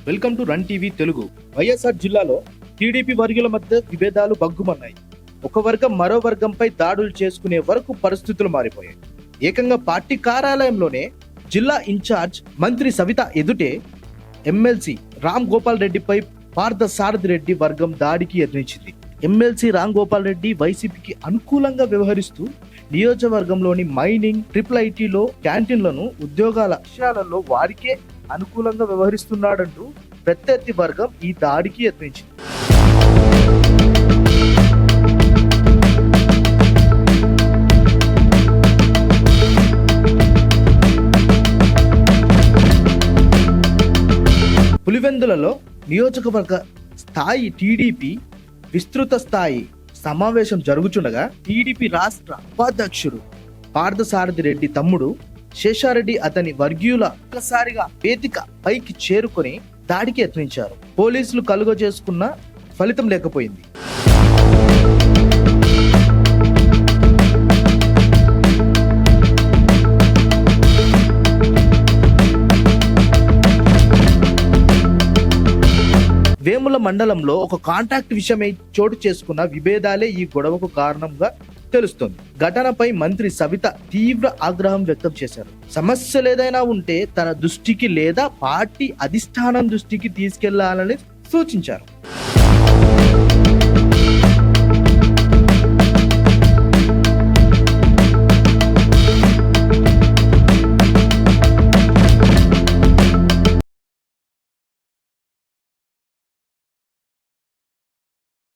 Welcome to run TV Telugu. YSR జిల్లాలో TDP వర్గుల మధ్య విభేదాలు బగ్గుమన్నాయి. ఒక వర్గం మరో వర్గంపై దాడులు చేసుకునే వరకు పరిస్థితులు మారిపోయాయి. ఏకంగా పార్టీ కార్యాలయంలోనే జిల్లా ఇన్ఛార్జ్ మంత్రి సవిత ఎదుటే ఎమ్మెల్సీ రామ్ గోపాల్ రెడ్డిపై పార్థసారథి రెడ్డి వర్గం దాడికి యత్నించింది. ఎమ్మెల్సీ రామ్ గోపాల్ రెడ్డి వైసీపీకి అనుకూలంగా వ్యవహరిస్తూ నియోజకవర్గంలోని మైనింగ్, ట్రిపుల్ ఐటీలో క్యాంటీన్లను ఉద్యోగాల విషయాలలో వారికే అనుకూలంగా వ్యవహరిస్తున్నాడంటూ ప్రత్యర్థి వర్గం ఈ దాడికి యత్నించింది. పులివెందులలో నియోజకవర్గ స్థాయి టీడీపీ విస్తృత స్థాయి సమావేశం జరుగుతుండగా టీడీపీ రాష్ట్ర ఉపాధ్యక్షుడు పార్థసారథి రెడ్డి తమ్ముడు శేషారెడ్డి అతని వర్గీయుల ఒక్కసారిగా వేదిక పైకి చేరుకొని దాడికి యత్నించారు. పోలీసులు కలుగ చేసుకున్న ఫలితం లేకపోయింది. వేముల మండలంలో ఒక కాంట్రాక్ట్ విషయమై చోటు చేసుకున్న విభేదాలే ఈ గొడవకు కారణంగా తెలుస్తోంది. ఘటనపై మంత్రి సవిత తీవ్ర ఆగ్రహం వ్యక్తం చేశారు. సమస్యలు ఏదైనా ఉంటే తన దృష్టికి లేదా పార్టీ అధిష్టానం దృష్టికి తీసుకెళ్లాలని సూచించారు.